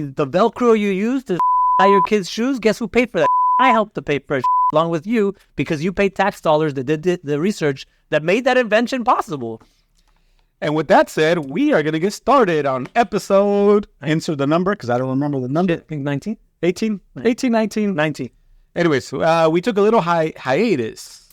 the Velcro you use to buy your kids' shoes, guess who paid for that? I helped to pay for it along with you because you paid tax dollars that did the research that made that invention possible. And with that said, we are going to get started on episode, insert the number because I don't remember the number. I think 19? 18? 18, 19? 19. Anyways, we took a little hiatus.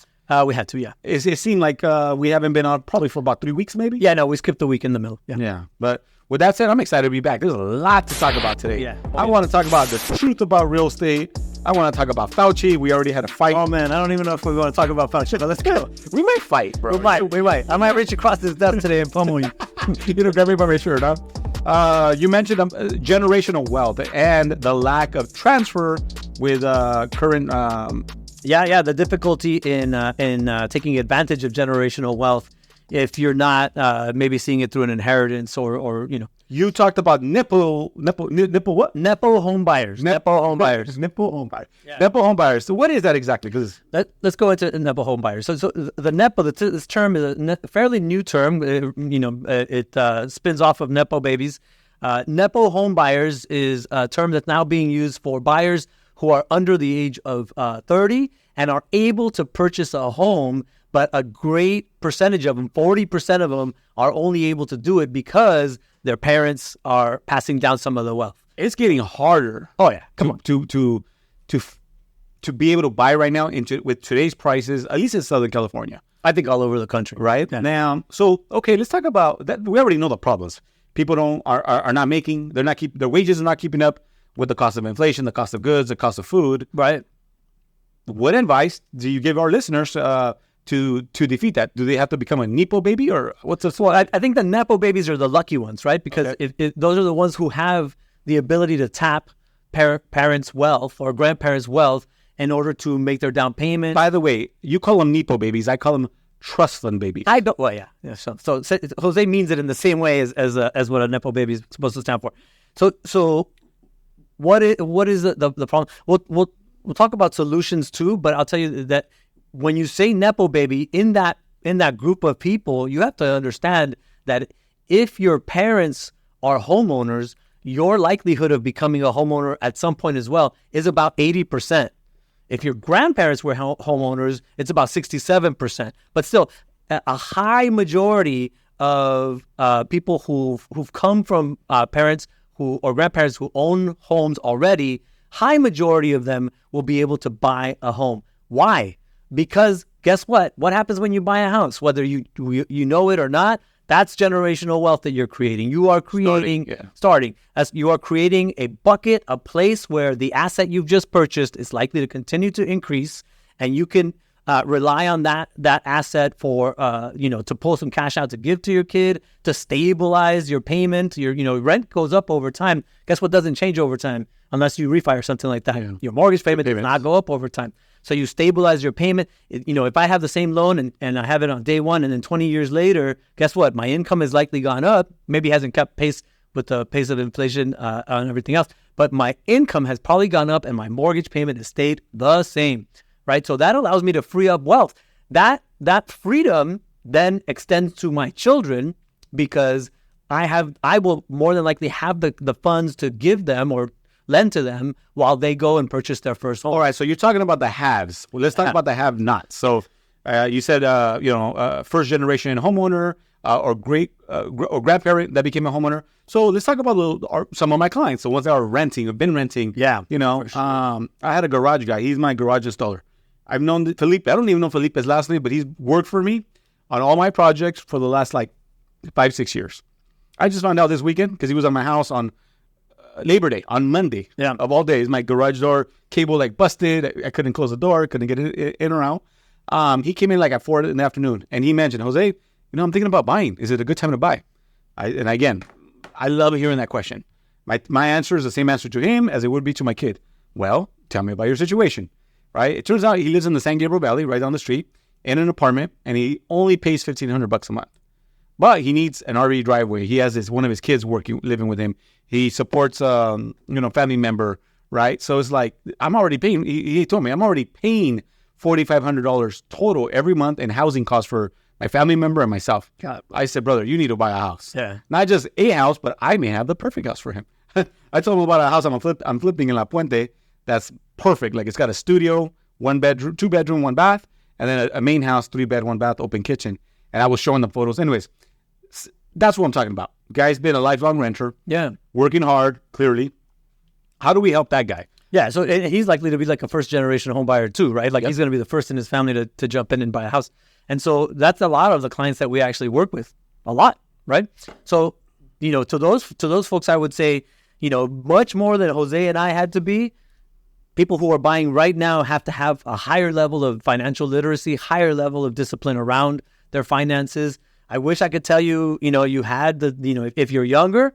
We had to, yeah. It seemed like we haven't been on probably for about 3 weeks maybe. Yeah, no, we skipped a week in the middle. Yeah. But with that said, I'm excited to be back. There's a lot to talk about today. Yeah. I want to talk about the truth about real estate. I want to talk about Fauci. We already had a fight. Oh, man, I don't even know if we want to talk about Fauci, but let's go. We might fight, bro. We might. I might reach across this desk today and pummel you. Grab me by my shirt, huh? You mentioned generational wealth and the lack of transfer with current... Yeah, the difficulty in taking advantage of generational wealth if you're not maybe seeing it through an inheritance or you know. You talked about nipple what? Nepo home buyers. Nepo home buyers. Nepo home buyers. Yeah. Nepo home buyers. So what is that exactly? Because let's go into Nepo home buyers. So the Nepo, this term is a fairly new term. It spins off of Nepo babies. Nepo home buyers is a term that's now being used for buyers who are under the age of 30 and are able to purchase a home, but a great percentage of them, 40% of them, are only able to do it because their parents are passing down some of the wealth. It's getting harder. Oh yeah, come on. To be able to buy right now with today's prices, at least in Southern California. I think all over the country, right? Yeah. Now, so okay, let's talk about that. We already know the problems. People are not making. Their wages are not keeping up with the cost of inflation, the cost of goods, the cost of food. Right. What advice do you give our listeners to defeat that? Do they have to become a Nepo baby or what's the... Well, I think the Nepo babies are the lucky ones, right? Because those are the ones who have the ability to tap parents' wealth or grandparents' wealth in order to make their down payment. By the way, you call them Nepo babies. I call them trust fund babies. I don't... Well, yeah. So Jose means it in the same way as what a Nepo baby is supposed to stand for. So what is the problem? We'll talk about solutions too, but I'll tell you that when you say Nepo baby, in that group of people, you have to understand that if your parents are homeowners, your likelihood of becoming a homeowner at some point as well is about 80%. If your grandparents were homeowners, it's about 67%. But still, a high majority of people who've come from parents or grandparents who own homes already, high majority of them will be able to buy a home. Why? Because guess what? What happens when you buy a house? Whether you know it or not, that's generational wealth that you're creating. You are creating, you are creating a bucket, a place where the asset you've just purchased is likely to continue to increase, and you can rely on that asset for to pull some cash out to give to your kid, to stabilize your payment. Your rent goes up over time. Guess what doesn't change over time unless you refi or something like that? Yeah. Your mortgage payment does not go up over time. So you stabilize your payment. If I have the same loan and I have it on day one, and then 20 years later, guess what? My income has likely gone up. Maybe hasn't kept pace with the pace of inflation and everything else, but my income has probably gone up and my mortgage payment has stayed the same, right? So that allows me to free up wealth. That freedom then extends to my children because I will more than likely have the funds to give them or lend to them while they go and purchase their first home. All right, so you're talking about the haves. Well, let's talk about the have-nots. So you said, first generation homeowner or or grandparent that became a homeowner. So let's talk about some of my clients. So ones that are renting, have been renting. Yeah. Sure. I had a garage guy. He's my garage installer. I've known Felipe. I don't even know Felipe's last name, but he's worked for me on all my projects for the last 5-6 years. I just found out this weekend because he was at my house on Labor Day, on Monday, of all days. My garage door cable busted. I couldn't close the door, couldn't get it in or out. He came in at 4 in the afternoon, and he mentioned, Jose, I'm thinking about buying. Is it a good time to buy? And again, I love hearing that question. My answer is the same answer to him as it would be to my kid. Well, tell me about your situation, right? It turns out he lives in the San Gabriel Valley, right down the street, in an apartment, and he only pays $1,500 a month. But he needs an RV driveway. He has one of his kids living with him. He supports, family member, right? So it's I'm already paying. He told me I'm already paying $4,500 total every month in housing costs for my family member and myself. God. I said, brother, you need to buy a house. Yeah. Not just a house, but I may have the perfect house for him. I told him about a house I'm flipping in La Puente. That's perfect. Like it's got a studio, 1 bedroom, 2 bedroom, 1 bath, and then a main house, 3 bed, 1 bath, open kitchen. And I was showing them photos. Anyways, that's what I'm talking about. Guy's been a lifelong renter. Yeah. Working hard, clearly. How do we help that guy? Yeah, so and he's likely to be like a first-generation home buyer too, right? Like he's going to be the first in his family to jump in and buy a house. And so that's a lot of the clients that we actually work with, a lot, right? So, to those folks, I would say, much more than Jose and I had to be, people who are buying right now have to have a higher level of financial literacy, higher level of discipline around their finances. I wish I could tell you, you had if you're younger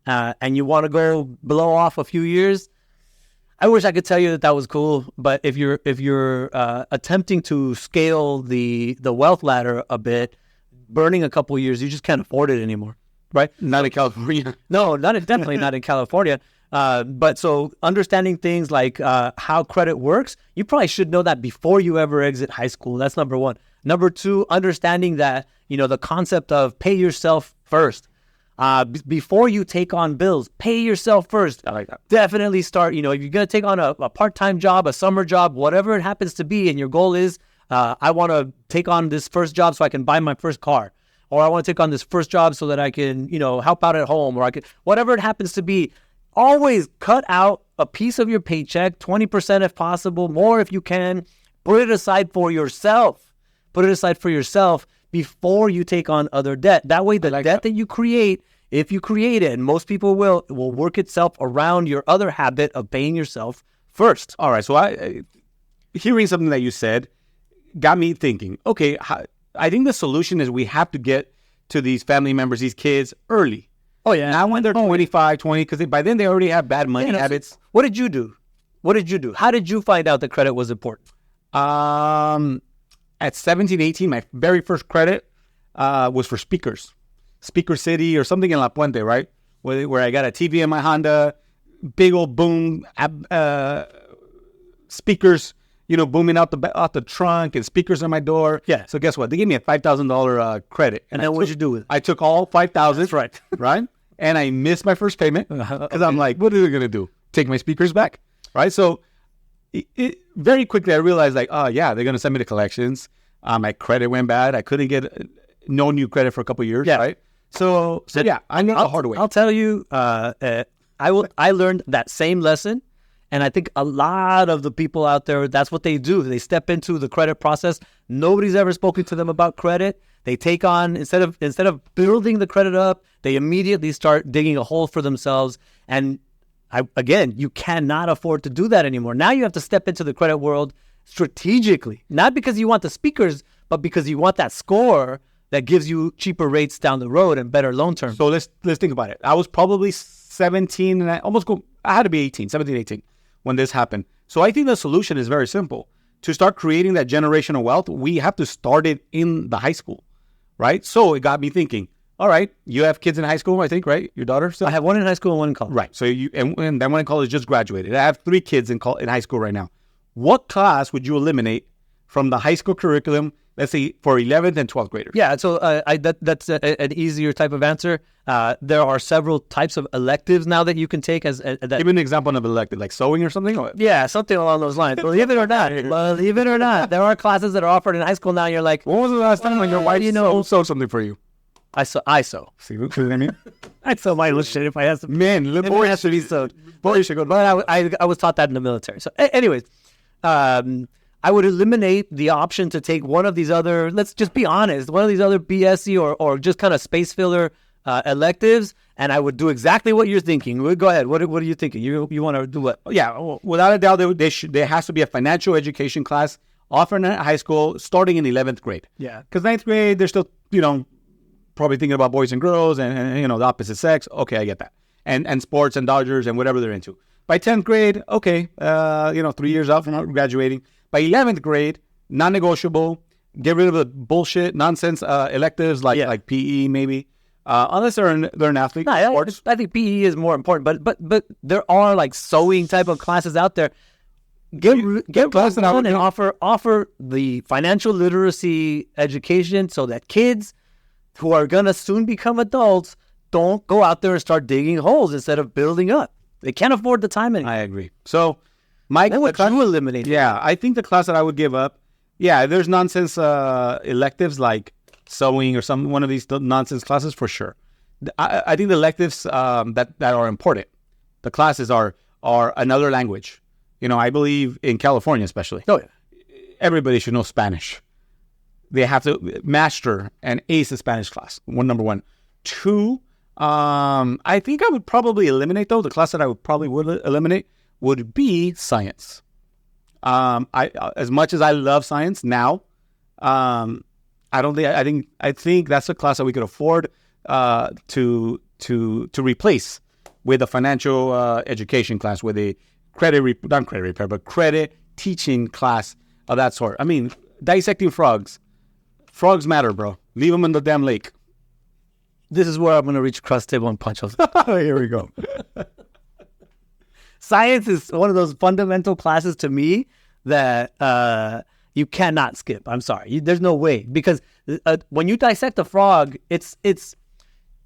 and you want to go blow off a few years, I wish I could tell you that was cool. But if you're attempting to scale the wealth ladder a bit, burning a couple years, you just can't afford it anymore, right? Not in California. No, definitely not in California. But so understanding things like how credit works, you probably should know that before you ever exit high school. That's number one. Number two, understanding that, the concept of pay yourself first. Before you take on bills, pay yourself first. I like that. Definitely start, if you're going to take on a part-time job, a summer job, whatever it happens to be, and your goal is, I want to take on this first job so I can buy my first car, or I want to take on this first job so that I can, help out at home, or I can, whatever it happens to be, always cut out a piece of your paycheck, 20% if possible, more if you can. Put it aside for yourself. Before you take on other debt. That way, the debt that you create, if you create it, and most people will work itself around your other habit of paying yourself first. All right. So hearing something that you said got me thinking, okay, I think the solution is we have to get to these family members, these kids early. Oh, yeah. Not when they're 25, 20, because by then they already have bad money habits. What did you do? How did you find out that credit was important? At 17, 18, my very first credit was for speakers. Speaker City or something in La Puente, right? Where I got a TV in my Honda, big old boom, speakers, booming out the trunk, and speakers on my door. Yeah. So guess what? They gave me a $5,000 credit. And then what'd you do with it? I took all 5,000. That's right. Right? And I missed my first payment because I'm like, what are they going to do? Take my speakers back? Right? So very quickly I realized like, oh yeah, they're going to send me to collections. My credit went bad. I couldn't get no new credit for a couple of years. Yeah. Right? So yeah, I know the hard way. I'll tell you, I learned that same lesson. And I think a lot of the people out there, that's what they do. They step into the credit process. Nobody's ever spoken to them about credit. They take on, instead of building the credit up, they immediately start digging a hole for themselves. And again, you cannot afford to do that anymore. Now you have to step into the credit world strategically, not because you want the speakers, but because you want that score that gives you cheaper rates down the road and better loan terms. So let's think about it. I was probably 17 and I had to be 17, 18 when this happened. So I think the solution is very simple. To start creating that generational wealth, we have to start it in the high school, right? So it got me thinking, all right, you have kids in high school, I think, right? Your daughter? I have one in high school and one in college. Right. So and that one in college just graduated. I have 3 kids in high school right now. What class would you eliminate from the high school curriculum, let's say for 11th and 12th graders? Yeah, so that's an easier type of answer. There are several types of electives now that you can take. Give me an example of elective, like sewing or something? Yeah, something along those lines. Believe it or not, there are classes that are offered in high school now. You're like, when was the last time when your wife sewed something for you? I sew. See what I mean? I'd sew my little shit if I had some. Man, it has to be sewed. Boy, you should go. But I was taught that in the military. So anyways, I would eliminate the option to take one of these other, let's just be honest, one of these other BSC or just kind of space filler electives, and I would do exactly what you're thinking. Go ahead. What are you thinking? You want to do what? Yeah, without a doubt, there has to be a financial education class offered in high school starting in 11th grade. Yeah. Because 9th grade, they're still, probably thinking about boys and girls and the opposite sex. Okay, I get that. And sports and Dodgers and whatever they're into. By 10th grade, okay, 3 years out from graduating. By 11th grade, non-negotiable, get rid of the bullshit, nonsense electives like PE maybe. Unless they're an athlete. No, I think PE is more important, but there are like sewing type of classes out there. Get class and offer the financial literacy education so that kids who are gonna soon become adults don't go out there and start digging holes instead of building up. They can't afford the time anymore. I agree. So, Mike, Then what you eliminate? yeah, I think the class that I would give up, yeah, there's nonsense electives like sewing or one of these nonsense classes for sure. I think the electives that are important, the classes are another language. You know, I believe in California especially. Oh, yeah. Everybody should know Spanish. They have to master and ace the Spanish class. Number one. Two, I think I would probably eliminate, though. The class that I would eliminate would be science. As much as I love science now, I think that's a class that we could afford to replace with a financial education class, with a credit teaching class of that sort. I mean, dissecting frogs. Frogs matter, bro. Leave them in the damn lake. This is where I'm going to reach across the table and punch Jose. Here we go. Science is one of those fundamental classes to me that you cannot skip. I'm sorry. There's no way. Because when you dissect a frog,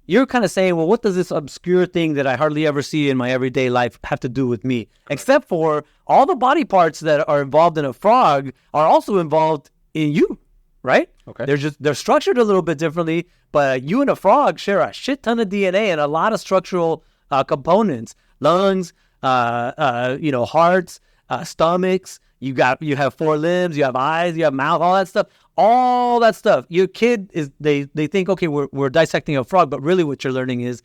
you're kind of saying, well, what does this obscure thing that I hardly ever see in my everyday life have to do with me? Except for all the body parts that are involved in a frog are also involved in you, right? Okay. They're structured a little bit differently, but you and a frog share a shit ton of DNA and a lot of structural components: lungs, hearts, stomachs. You have 4 limbs, you have eyes, you have mouth, all that stuff. All that stuff. Your kid they think, okay, we're dissecting a frog, but really what you're learning is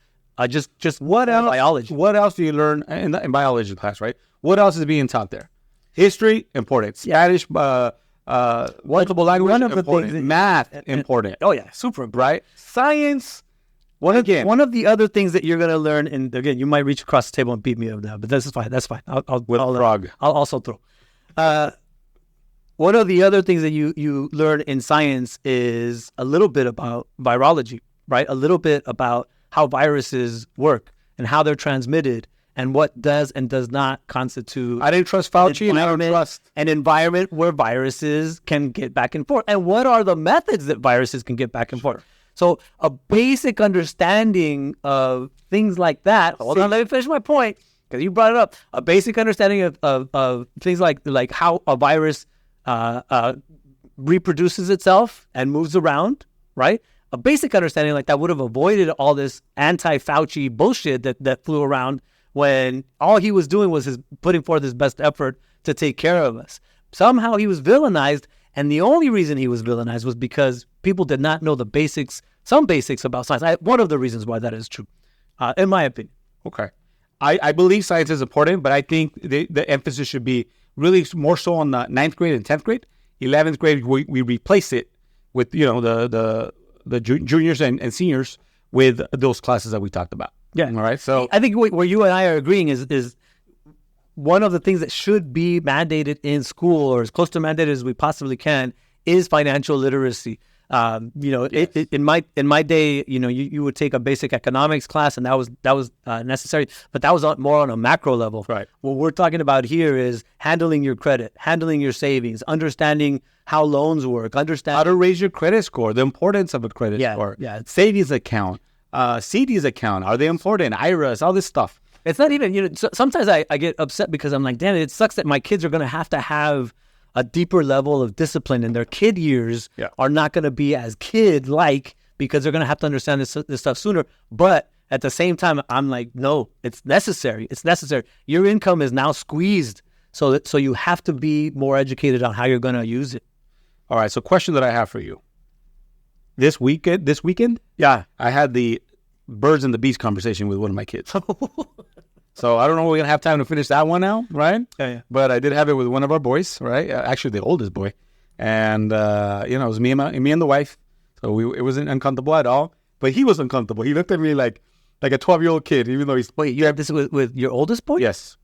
just what else? Biology. What else do you learn in biology class, right? What else is being taught there? History, important. Spanish, multiple language, one of the important. things Math, important. Oh yeah, super important. Right? Science. One of the other things that you're going to learn, and again, you might reach across the table and beat me up now, but that's fine. That's fine. I'll frog. I'll also throw. One of the other things that you learn in science is a little bit about virology, right? A little bit about how viruses work and how they're transmitted and what does and does not constitute. I didn't trust Fauci, and I don't trust an environment where viruses can get back and forth. And what are the methods that viruses can get back and forth? So a basic understanding of things like that. Hold on, let me finish my point, because you brought it up. A basic understanding of things like how a virus reproduces itself and moves around, right? A basic understanding like that would have avoided all this anti-Fauci bullshit that flew around when all he was doing was putting forth his best effort to take care of us. Somehow he was villainized, and the only reason he was villainized was because people did not know some basics about science. One of the reasons why that is true, in my opinion. Okay. I believe science is important, but I think the emphasis should be really more so on the 9th grade and 10th grade. 11th grade, we replace it with, the juniors and seniors with those classes that we talked about. Yeah. All right. So I think where you and I are agreeing is one of the things that should be mandated in school, or as close to mandated as we possibly can, is financial literacy. Yes. In my day, you would take a basic economics class, and that was necessary, but that was more on a macro level. Right. What we're talking about here is handling your credit, handling your savings, understanding how loans work, how to raise your credit score, the importance of a credit score, savings account, CDs account, are they important? IRAs, all this stuff. It's not even, sometimes I get upset because I'm like, damn it sucks that my kids are going to have a deeper level of discipline in their kid years. Are not going to be as kid-like because they're going to have to understand this stuff sooner. But at the same time, I'm like, no, it's necessary. It's necessary. Your income is now squeezed, so you have to be more educated on how you're going to use it. All right, so question that I have for you. This weekend, I had the birds and the bees conversation with one of my kids. So I don't know if we're going to have time to finish that one out, right? Yeah. But I did have it with one of our boys, right? Actually, the oldest boy. And, it was me and the wife. So it wasn't uncomfortable at all. But he was uncomfortable. He looked at me like a 12-year-old kid, even though he's... Wait, you have this with your oldest boy? Yes.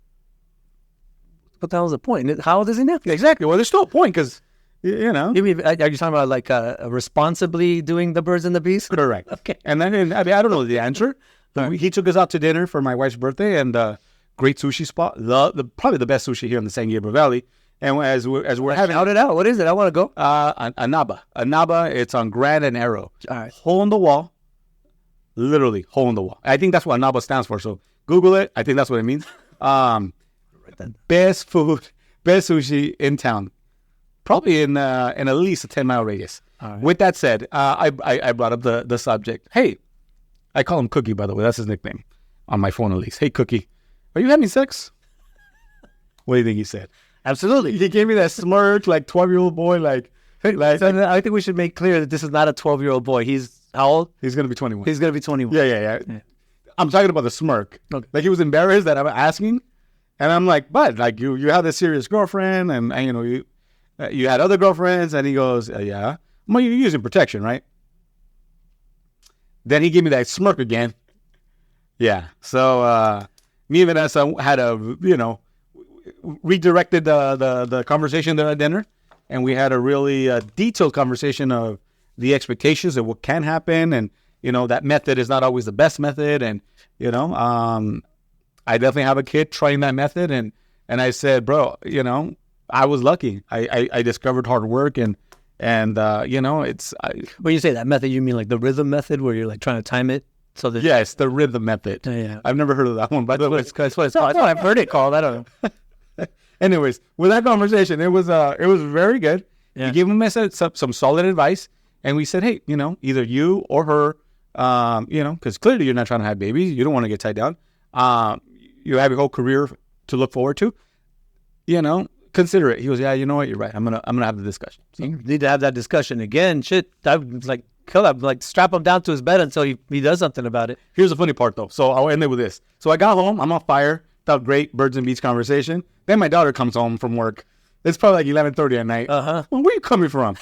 What the hell is the point? How old is he now? Exactly. Well, there's still a point because, You mean, are you talking about like responsibly doing the birds and the bees? Correct. Okay. And then, I don't know the answer. He took us out to dinner for my wife's birthday, and great sushi spot. Probably the best sushi here in the San Gabriel Valley. And as we're having... Shout it out. What is it? I want to go. Anaba. It's on Grand and Arrow. All right. Hole in the wall. Literally, hole in the wall. I think that's what Naba stands for. So Google it. I think that's what it means. Best food, best sushi in town. Probably in at least a 10-mile radius. All right. With that said, I brought up the subject. Hey, I call him Cookie, by the way. That's his nickname on my phone at least. Hey, Cookie, are you having sex? What do you think he said? Absolutely. He gave me that smirk, like 12-year-old boy, like. So I think we should make clear that this is not a 12-year-old boy. He's how old? He's gonna be 21. He's going to be 21. Yeah. I'm talking about the smirk. Okay. Like he was embarrassed that I'm asking, and I'm like, "But like you have this serious girlfriend, and you know you had other girlfriends," and he goes, "Yeah." Well, you're using protection, right? Then he gave me that smirk again. Yeah. So me and Vanessa had redirected the conversation there at dinner, and we had a really detailed conversation of the expectations of what can happen, and that method is not always the best method, and I definitely have a kid trying that method, and I said, bro, I was lucky. I discovered hard work, and it's. When you say that method, you mean like the rhythm method, where you're like trying to time it so that. Yes, the rhythm method. Yeah. I've never heard of that one, by the way. That's what it's called. I've heard it called. I don't know. Anyways, with that conversation, it was very good. Yeah. We gave him some solid advice, and we said, hey, either you or her, because clearly you're not trying to have babies, you don't want to get tied down. You have your whole career to look forward to. Consider it. He goes, yeah, you know what, you're right. I'm gonna have the discussion. So. You need to have that discussion again. Shit, I was like, kill him, like strap him down to his bed until he does something about it. Here's the funny part, though. So I'll end it with this. So I got home. I'm on fire. Felt great. Birds and bees conversation. Then my daughter comes home from work. It's probably like 11:30 at night. Uh-huh. Well, where you coming from?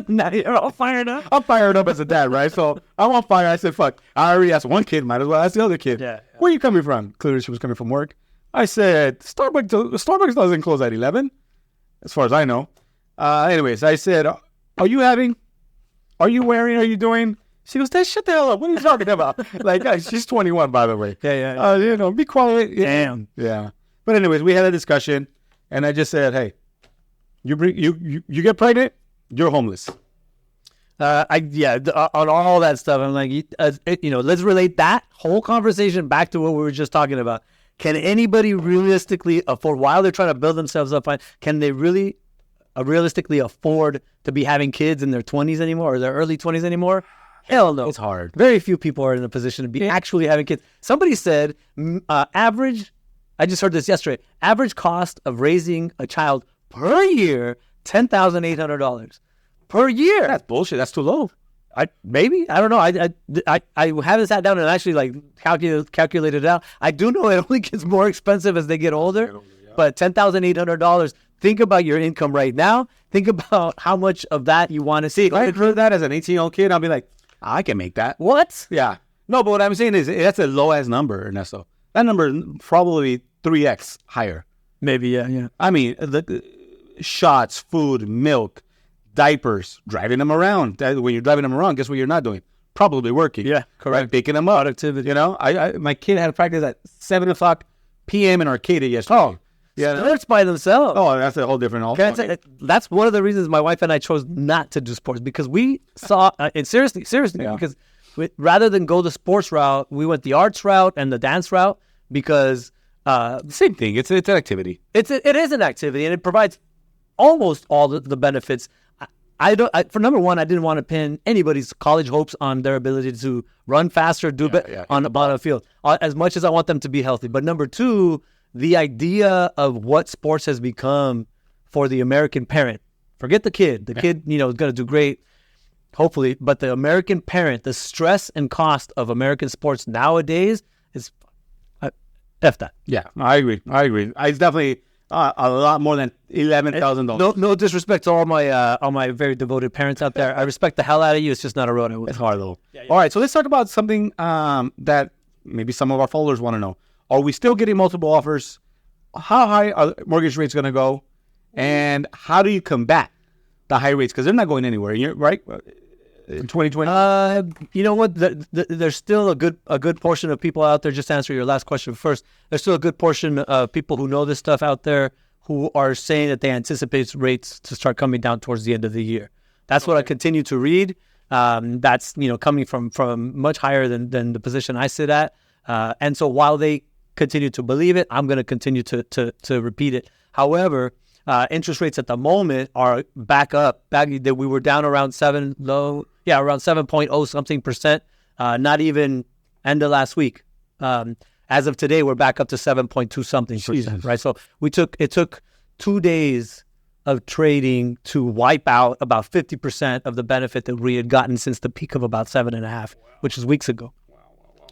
Now you're all fired up. I'm fired up as a dad, right? So I'm on fire. I said, fuck. I already asked one kid. Might as well ask the other kid. Yeah. Where you coming from? Clearly she was coming from work. I said, Starbucks doesn't close at 11, as far as I know. Anyways, I said, are you having? Are you wearing? Are you doing? She goes, shut the hell up. What are you talking about? Like, she's 21, by the way. Yeah. Be quiet. Damn. Yeah. But anyways, we had a discussion, and I just said, hey, you get pregnant, you're homeless. On all that stuff, I'm like, let's relate that whole conversation back to what we were just talking about. Can anybody realistically afford, while they're trying to build themselves up, can they really realistically afford to be having kids in their 20s anymore, or their early 20s anymore? Hell no. It's hard. Very few people are in a position to be actually having kids. Somebody said average, I just heard this yesterday, average cost of raising a child per year, $10,800 per year. That's bullshit. That's too low. I don't know. I haven't sat down and actually like calculated it out. I do know it only gets more expensive as they get older. But $10,800. Think about your income right now. Think about how much of that you want to see. If I had heard that as an 18-year-old kid, I'll be like, I can make that. What? Yeah. No, but what I'm saying is that's a low ass number, Ernesto. That number is probably 3x higher. Maybe, yeah. I mean, the shots, food, milk, diapers, driving them around. When you're driving them around, guess what you're not doing? Probably working. Yeah, correct. Right? Picking them up. Productivity. My kid had practice at 7 o'clock p.m. in Arcadia yesterday. Oh, yeah. Sports by themselves. Oh, that's a whole different. That's one of the reasons my wife and I chose not to do sports, because we saw, and seriously, yeah. because rather than go the sports route, we went the arts route and the dance route, because same thing. It's an activity. It is an activity, and it provides almost all the benefits. For number one, I didn't want to pin anybody's college hopes on their ability to run faster, do better on the bottom of the field, as much as I want them to be healthy. But number two, the idea of what sports has become for the American parent. Forget the kid. The kid, is going to do great, hopefully. But the American parent, the stress and cost of American sports nowadays is F that. Yeah, I agree. It's definitely a lot more than $11,000. No disrespect to all my very devoted parents out there. I respect the hell out of you. It's just not a road I would. It's hard though. Yeah. All right, so let's talk about something that maybe some of our followers want to know. Are we still getting multiple offers? How high are mortgage rates going to go? And how do you combat the high rates? Because they're not going anywhere, right? In 2020? You know what? There's still a good portion of people out there, just to answer your last question first, there's still a good portion of people who know this stuff out there who are saying that they anticipate rates to start coming down towards the end of the year. That's what I continue to read. That's coming from much higher than the position I sit at. And so while they continue to believe it, I'm going to continue to repeat it. However, interest rates at the moment are back up. We were down around around 7.0 something percent. Not even end of last week. As of today, we're back up to 7.2 something percent. Right. So it took 2 days of trading to wipe out about 50% of the benefit that we had gotten since the peak of about 7.5, which is weeks ago.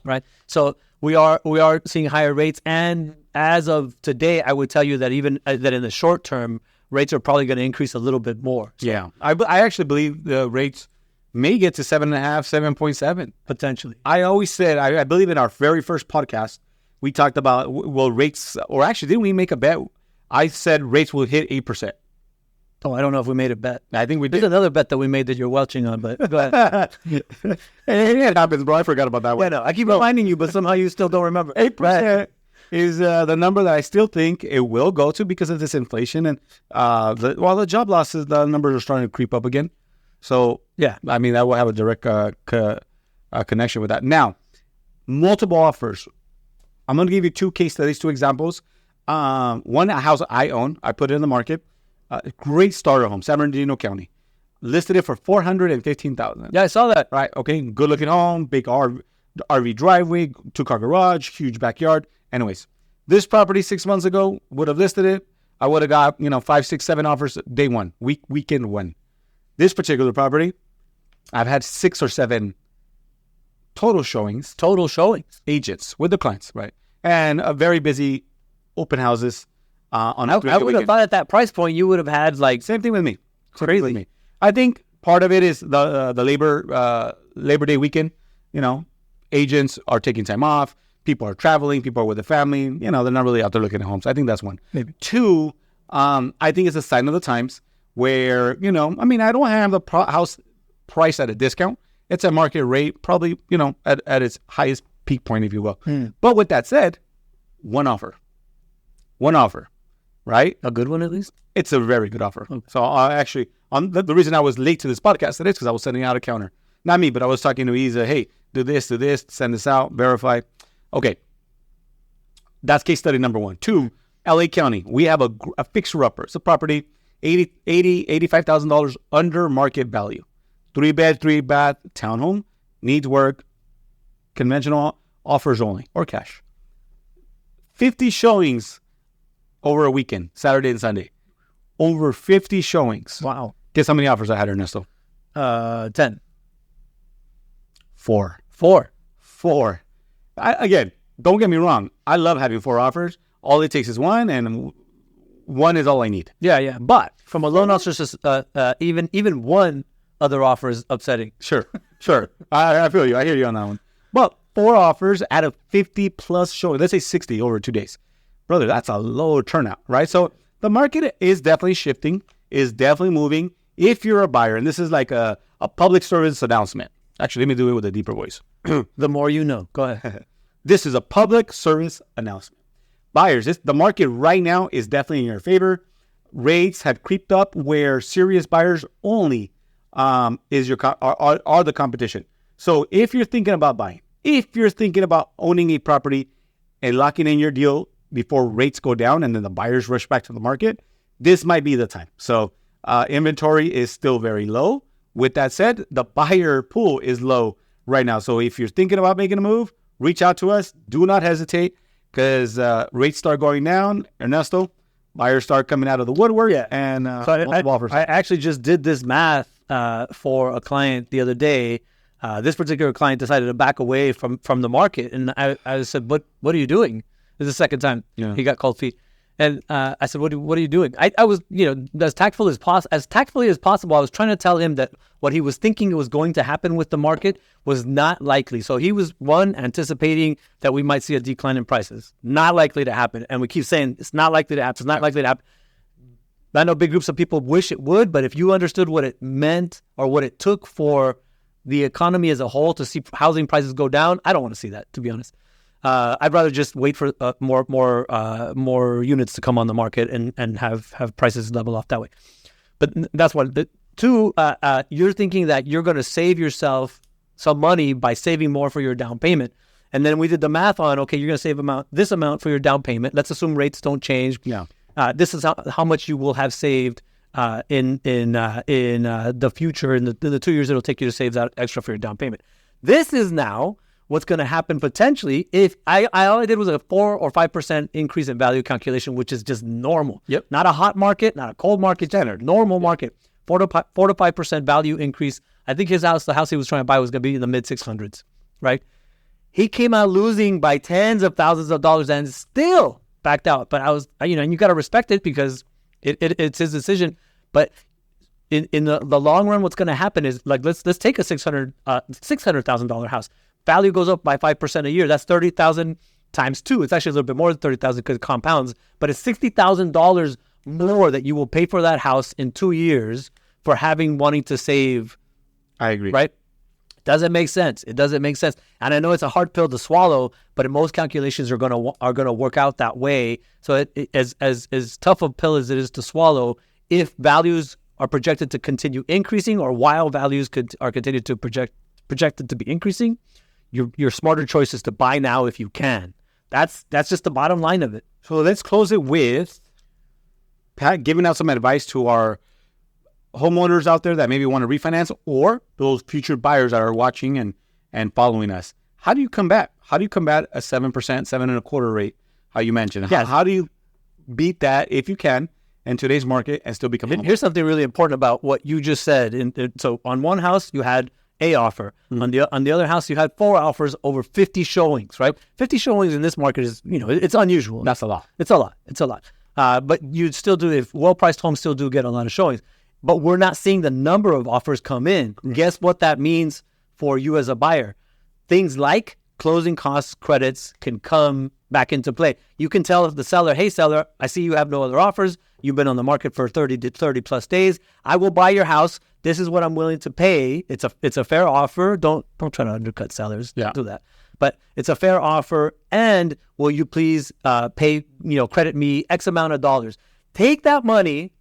Right. So we are seeing higher rates, and as of today, I would tell you that even that in the short term, rates are probably going to increase a little bit more. So, yeah, I actually believe the rates may get to 7.5, 7.7 potentially. I always said, I believe in our very first podcast, we talked about rates, or actually, didn't we make a bet? I said rates will hit 8%. Oh, I don't know if we made a bet. I think we did. There's another bet that we made that you're welching on, but go ahead. It happens, bro. I forgot about that one. Yeah, no, I keep reminding you, but somehow you still don't remember. 8% is the number that I still think it will go to because of this inflation. And the job losses, the numbers are starting to creep up again. So, yeah, I mean, that will have a direct connection with that. Now, multiple offers. I'm going to give you two case studies, two examples. One, a house I own. I put it in the market. Great starter home, San Bernardino County. Listed it for $415,000. Yeah, I saw that. Right. Okay. Good looking home, big RV driveway, 2-car garage, huge backyard. Anyways, this property 6 months ago would have listed it. I would have got 5, 6, 7 offers day one, weekend one. This particular property, I've had 6 or 7 total showings. Agents with the clients, right? And a very busy open houses. I would have thought at that price point you would have had same thing with me. Crazy. I think part of it is the Labor Day weekend. Agents are taking time off. People are traveling. People are with the family. They're not really out there looking at homes. I think that's one. Maybe 2. I think it's a sign of the times where I don't have the house price at a discount. It's a market rate, probably at its highest peak point, if you will. But with that said, one offer. Right? A good one, at least? It's a very good offer. Okay. So actually, the reason I was late to this podcast today is because I was sending out a counter. Not me, but I was talking to Isa. Hey, do this, send this out, verify. Okay. That's case study number 1. 2, LA County. We have a fixer-upper. It's a property, $85,000 under market value. 3-bed, 3-bath, townhome, needs work, conventional offers only, or cash. 50 showings over a weekend, Saturday and Sunday. Over 50 showings. Wow. Guess how many offers I had, Ernesto? 10. 4. 4. Again, don't get me wrong. I love having 4 offers. All it takes is one, and one is all I need. Yeah. But from a loan officer's, even one other offer is upsetting. Sure. I feel you. I hear you on that one. But 4 offers out of 50 plus showings. Let's say 60 over 2 days. Brother, that's a low turnout, right? So the market is definitely shifting, is definitely moving. If you're a buyer, and this is like a public service announcement. Actually, let me do it with a deeper voice. The more you know. Go ahead. This is a public service announcement. Buyers, the market right now is definitely in your favor. Rates have creeped up where serious buyers only are the competition. So if you're thinking about buying, if you're thinking about owning a property and locking in your deal before rates go down and then the buyers rush back to the market, this might be the time. So inventory is still very low. With that said, the buyer pool is low right now. So if you're thinking about making a move, reach out to us. Do not hesitate because rates start going down. Ernesto, buyers start coming out of the woodwork. Yeah. And so I actually just did this math for a client the other day. This particular client decided to back away from the market. And I said, what are you doing? This is the second time he got cold feet. And I said, what are you doing? I was, as tactfully as possible, I was trying to tell him that what he was thinking was going to happen with the market was not likely. So he was, anticipating that we might see a decline in prices. Not likely to happen. And we keep saying, it's not likely to happen. It's not likely to happen. I know big groups of people wish it would, but if you understood what it meant or what it took for the economy as a whole to see housing prices go down, I don't want to see that, to be honest. I'd rather just wait for more units to come on the market and have prices level off that way. But that's one. Two, you're thinking that you're going to save yourself some money by saving more for your down payment. And then we did the math on, okay, you're going to save this amount for your down payment. Let's assume rates don't change. Yeah. This is how much you will have saved in the future, in the 2 years it'll take you to save that extra for your down payment. This is now what's going to happen potentially if all I did was a 4 or 5% increase in value calculation, which is just normal. Yep. Not a hot market, not a cold market, standard, normal market. 4 to 5% value increase. I think the house he was trying to buy was going to be in the mid 600s, right? He came out losing by tens of thousands of dollars and still backed out. But I was, and you got to respect it because it's his decision. But in the long run, what's going to happen is, like, let's take a $600,000 house. Value goes up by 5% a year. That's $30,000 times 2. It's actually a little bit more than $30,000 because it compounds. But it's $60,000 more that you will pay for that house in 2 years for wanting to save. I agree. Right? Doesn't make sense. It doesn't make sense. And I know it's a hard pill to swallow, but most calculations are gonna work out that way. So as tough a pill as it is to swallow, if values are projected to continue increasing, or while values are continued to projected to be increasing, your smarter choice is to buy now if you can. That's just the bottom line of it. So let's close it with Pat giving out some advice to our homeowners out there that maybe want to refinance, or those future buyers that are watching and following us. How do you combat a 7%, 7.25% rate? How you mentioned. Yes. How do you beat that, if you can, in today's market and still become home? Here's something really important about what you just said. So on one house you had a offer. Mm-hmm. On the other house you had 4 offers over 50 showings. Right? 50 showings in this market is, it's unusual. That's a lot. It's a lot. But you'd still do, if well-priced homes still do get a lot of showings. But we're not seeing the number of offers come in. Guess what that means for you as a buyer? Things like closing costs credits can come back into play. You can tell the seller, hey, seller, I see you have no other offers. You've been on the market for 30 plus days. I will buy your house. This is what I'm willing to pay. It's a fair offer. Don't try to undercut sellers. Yeah. Don't do that. But it's a fair offer. And will you please pay, credit me X amount of dollars? Take that money,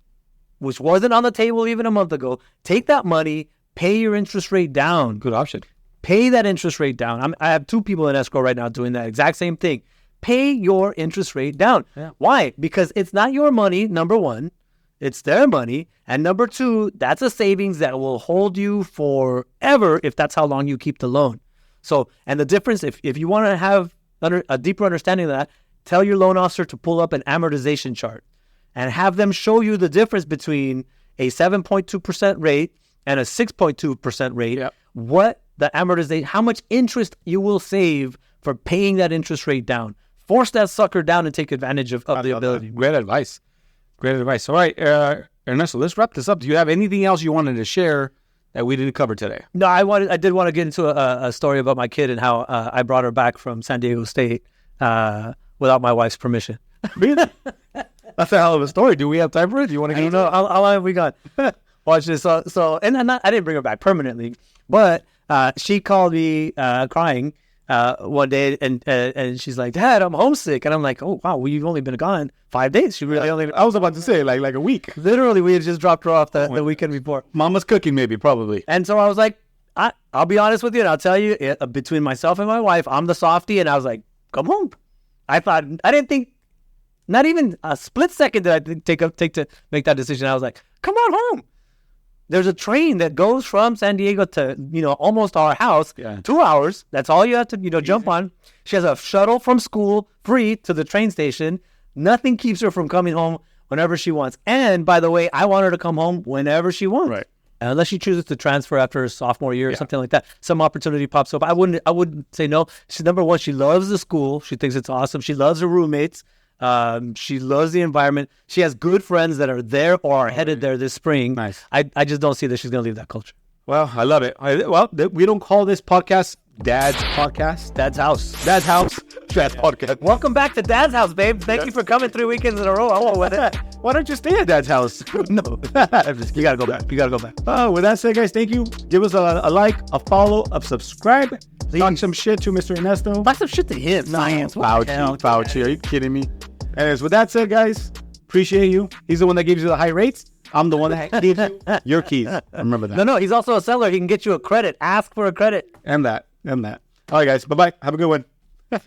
which wasn't on the table even a month ago. Take that money, pay your interest rate down. Good option. Pay that interest rate down. I have 2 people in escrow right now doing that exact same thing. Pay your interest rate down. Yeah. Why? Because it's not your money, number one. It's their money. And number 2, that's a savings that will hold you forever if that's how long you keep the loan. So, and the difference, if you want to have a deeper understanding of that, tell your loan officer to pull up an amortization chart and have them show you the difference between a 7.2% rate and a 6.2% rate. Yep. What the amortization, how much interest you will save for paying that interest rate down. Force that sucker down and take advantage of the ability. Great advice. All right, Ernesto, let's wrap this up. Do you have anything else you wanted to share that we didn't cover today? No, I did want to get into a story about my kid and how I brought her back from San Diego State without my wife's permission. Really? That's a hell of a story. Do we have time for it? Do you want to get into it? How long have we got? Watch this. So, and I didn't bring her back permanently, but she called me crying one day, and she's like, "Dad, I'm homesick." And I'm like, "Oh wow, you've only been gone 5 days." She really only. I was about to say like a week. Literally, we had just dropped her off the weekend before. Mama's cooking, maybe, probably. And so I was like, I'll be honest with you, and I'll tell you, between myself and my wife, I'm the softie, and I was like, "Come home." I didn't think. Not even a split second did I take to make that decision. I was like, "Come on home." There's a train that goes from San Diego to almost our house. Yeah. 2 hours. That's all you have to jump on. She has a shuttle from school free to the train station. Nothing keeps her from coming home whenever she wants. And by the way, I want her to come home whenever she wants. Right. Unless she chooses to transfer after her sophomore year or something like that. Some opportunity pops up. I wouldn't say no. She's number one. She loves the school. She thinks it's awesome. She loves her roommates. She loves the environment. She has good friends that are there or are headed there this spring. Nice. I just don't see that she's going to leave that culture. Well, I love it. We don't call this podcast Dad's Podcast. Dad's House. Dad's House. Dad's Podcast. Welcome back to Dad's House, babe. Thank you for coming 3 weekends in a row. Oh, with it. Why don't you stay at Dad's house? No. You got to go back. You got to go back. Oh, with that said, guys, thank you. Give us a like, a follow, a subscribe. Talk some shit to Mr. Ernesto. Talk some shit to him. Science. Fauci. Are you kidding me? Anyways, with that said, guys, appreciate you. He's the one that gives you the high rates. I'm the one that gives you your keys. Remember that. No, he's also a seller. He can get you a credit. Ask for a credit. And that. All right, guys. Bye-bye. Have a good one.